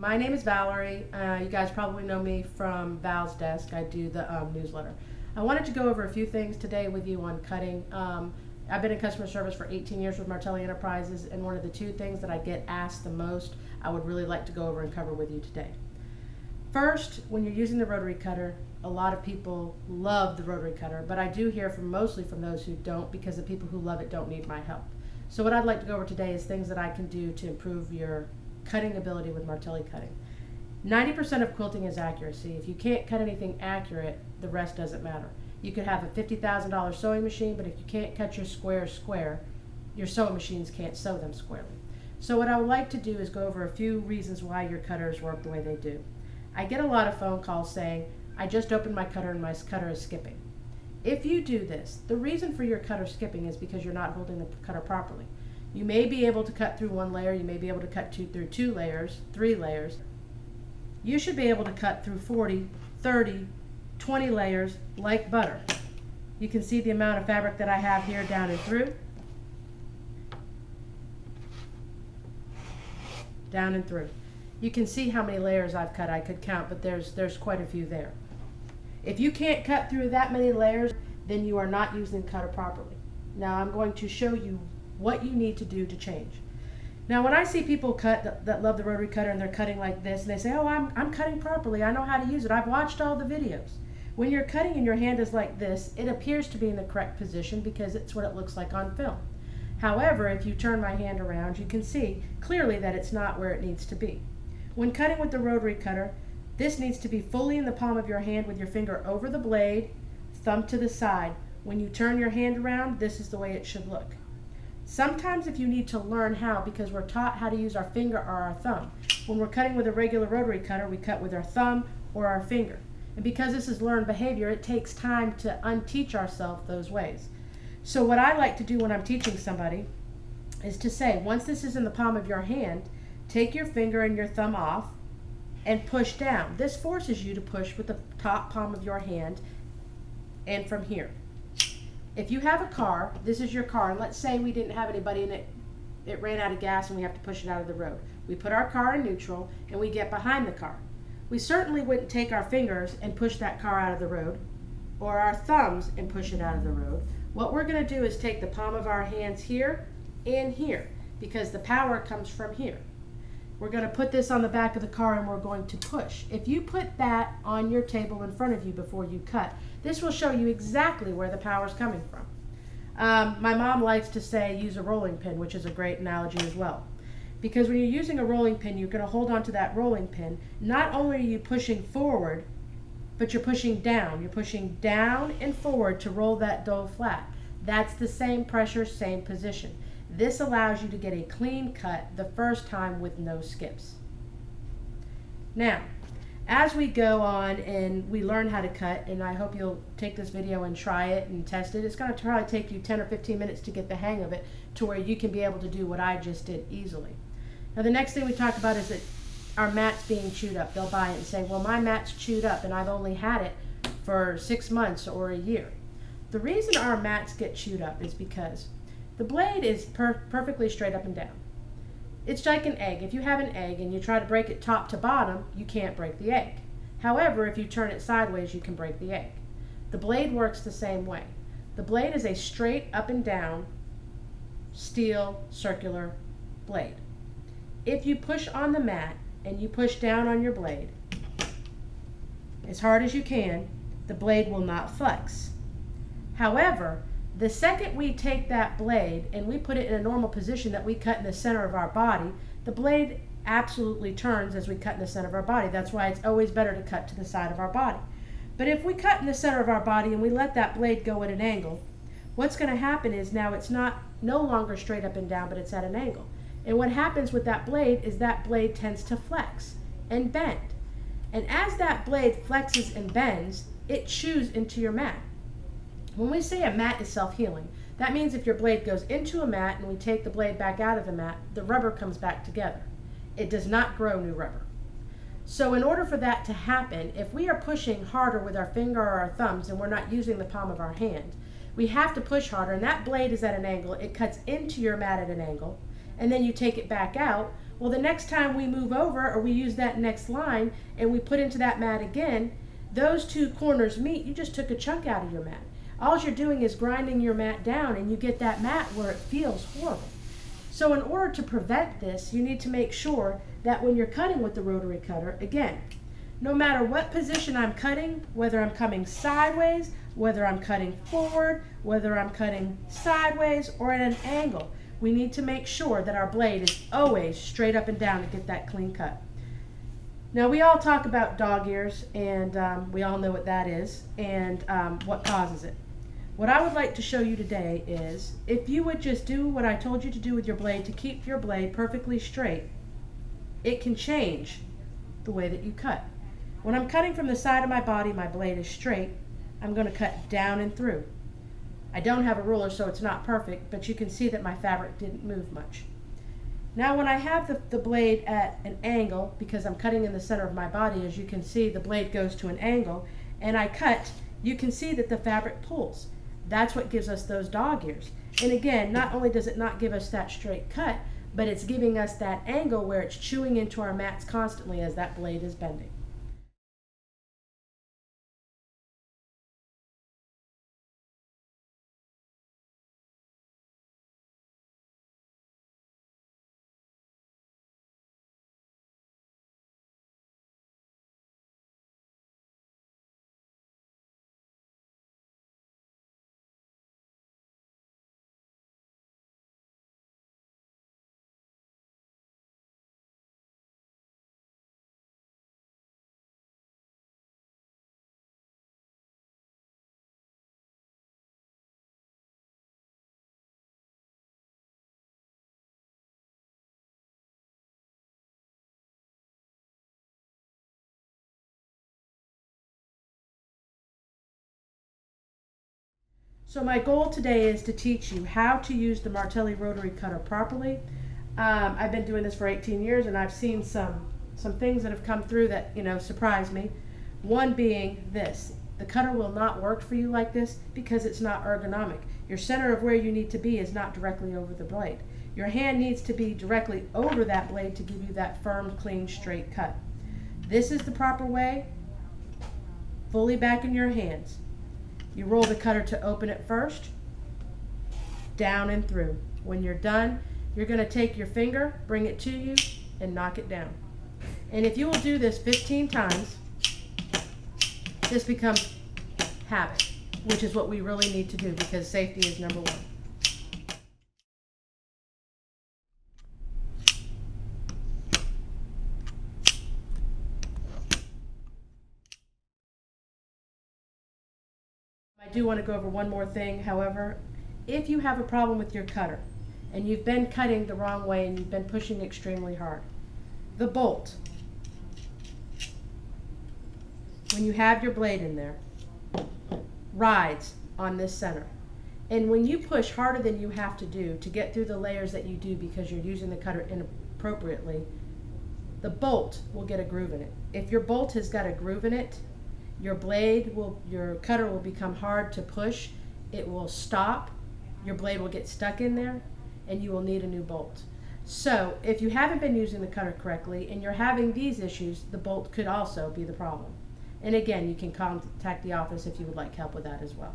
My name is Valerie. You guys probably know me from Val's desk. I do the newsletter. I wanted to go over a few things today with you on cutting. I've been in customer service for 18 years with Martelli Enterprises, and one of the two things that I get asked the most, I would really like to go over and cover with you today. First, when you're using the rotary cutter, a lot of people love the rotary cutter, but I do hear mostly from those who don't, because the people who love it don't need my help. So what I'd like to go over today is things that I can do to improve your cutting ability with Martelli cutting. 90% of quilting is accuracy. If you can't cut anything accurate, the rest doesn't matter. You could have a $50,000 sewing machine, but if you can't cut your squares square, your sewing machines can't sew them squarely. So what I would like to do is go over a few reasons why your cutters work the way they do. I get a lot of phone calls saying, I just opened my cutter and my cutter is skipping. If you do this, the reason for your cutter skipping is because you're not holding the cutter properly. You may be able to cut through one layer, you may be able to cut through 2 layers, 3 layers. You should be able to cut through 40, 30, 20 layers like butter. You can see the amount of fabric that I have here down and through. Down and through. You can see how many layers I've cut. I could count, but there's quite a few there. If you can't cut through that many layers, then you are not using the cutter properly. Now I'm going to show you what you need to do to change. Now when I see people cut that love the rotary cutter and they're cutting like this and they say, oh, I'm cutting properly, I know how to use it, I've watched all the videos. When you're cutting and your hand is like this, it appears to be in the correct position because it's what it looks like on film. However, if you turn my hand around, you can see clearly that it's not where it needs to be. When cutting with the rotary cutter, this needs to be fully in the palm of your hand with your finger over the blade, thumb to the side. When you turn your hand around, this is the way it should look. Sometimes if you need to learn how, because we're taught how to use our finger or our thumb. When we're cutting with a regular rotary cutter, we cut with our thumb or our finger. And because this is learned behavior, it takes time to unteach ourselves those ways. So what I like to do when I'm teaching somebody is to say, once this is in the palm of your hand, take your finger and your thumb off and push down. This forces you to push with the top palm of your hand and from here. If you have a car, this is your car, and let's say we didn't have anybody in it, it ran out of gas and we have to push it out of the road. We put our car in neutral and we get behind the car. We certainly wouldn't take our fingers and push that car out of the road, or our thumbs and push it out of the road. What we're going to do is take the palm of our hands here and here, because the power comes from here. We're going to put this on the back of the car and we're going to push. If you put that on your table in front of you before you cut, this will show you exactly where the power is coming from. My mom likes to say use a rolling pin, which is a great analogy as well. Because when you're using a rolling pin, you're going to hold on to that rolling pin. Not only are you pushing forward, but you're pushing down. You're pushing down and forward to roll that dough flat. That's the same pressure, same position. This allows you to get a clean cut the first time with no skips. Now, as we go on and we learn how to cut, and I hope you'll take this video and try it and test it, it's going to probably take you 10 or 15 minutes to get the hang of it to where you can be able to do what I just did easily. Now the next thing we talk about is that our mat's being chewed up. They'll buy it and say, well, my mat's chewed up and I've only had it for 6 months or a year. The reason our mats get chewed up is because the blade is perfectly straight up and down. It's like an egg. If you have an egg and you try to break it top to bottom, you can't break the egg. However, if you turn it sideways, you can break the egg. The blade works the same way. The blade is a straight up and down steel circular blade. If you push on the mat and you push down on your blade as hard as you can, the blade will not flex. However, the second we take that blade and we put it in a normal position that we cut in the center of our body, the blade absolutely turns as we cut in the center of our body. That's why it's always better to cut to the side of our body. But if we cut in the center of our body and we let that blade go at an angle, what's going to happen is now it's no longer straight up and down, but it's at an angle. And what happens with that blade is that blade tends to flex and bend. And as that blade flexes and bends, it chews into your mat. When we say a mat is self-healing, that means if your blade goes into a mat and we take the blade back out of the mat, the rubber comes back together. It does not grow new rubber. So in order for that to happen, if we are pushing harder with our finger or our thumbs and we're not using the palm of our hand, we have to push harder, and that blade is at an angle. It cuts into your mat at an angle, and then you take it back out. Well, the next time we move over or we use that next line and we put into that mat again, those two corners meet, you just took a chunk out of your mat. All you're doing is grinding your mat down and you get that mat where it feels horrible. So in order to prevent this, you need to make sure that when you're cutting with the rotary cutter, again, no matter what position I'm cutting, whether I'm coming sideways, whether I'm cutting forward, whether I'm cutting sideways or at an angle, we need to make sure that our blade is always straight up and down to get that clean cut. Now we all talk about dog ears, and we all know what that is and what causes it. What I would like to show you today is if you would just do what I told you to do with your blade to keep your blade perfectly straight, it can change the way that you cut. When I'm cutting from the side of my body, my blade is straight. I'm going to cut down and through. I don't have a ruler, so it's not perfect, but you can see that my fabric didn't move much. Now when I have the blade at an angle, because I'm cutting in the center of my body, as you can see, the blade goes to an angle, and I cut, you can see that the fabric pulls. That's what gives us those dog ears. And again, not only does it not give us that straight cut, but it's giving us that angle where it's chewing into our mats constantly as that blade is bending. So my goal today is to teach you how to use the Martelli rotary cutter properly. I've been doing this for 18 years and I've seen some things that have come through that, surprise me. One being this: the cutter will not work for you like this because it's not ergonomic. Your center of where you need to be is not directly over the blade. Your hand needs to be directly over that blade to give you that firm, clean, straight cut. This is the proper way, fully back in your hands. You roll the cutter to open it first, down and through. When you're done, you're going to take your finger, bring it to you, and knock it down. And if you will do this 15 times, this becomes habit, which is what we really need to do because safety is number one. I do want to go over one more thing, however. If you have a problem with your cutter and you've been cutting the wrong way and you've been pushing extremely hard, the bolt, when you have your blade in there, rides on this center. And when you push harder than you have to do to get through the layers that you do because you're using the cutter inappropriately, the bolt will get a groove in it. If your bolt has got a groove in it, your cutter will become hard to push. It will stop. Your blade will get stuck in there and you will need a new bolt. So if you haven't been using the cutter correctly and you're having these issues, the bolt could also be the problem. And again, you can contact the office if you would like help with that as well.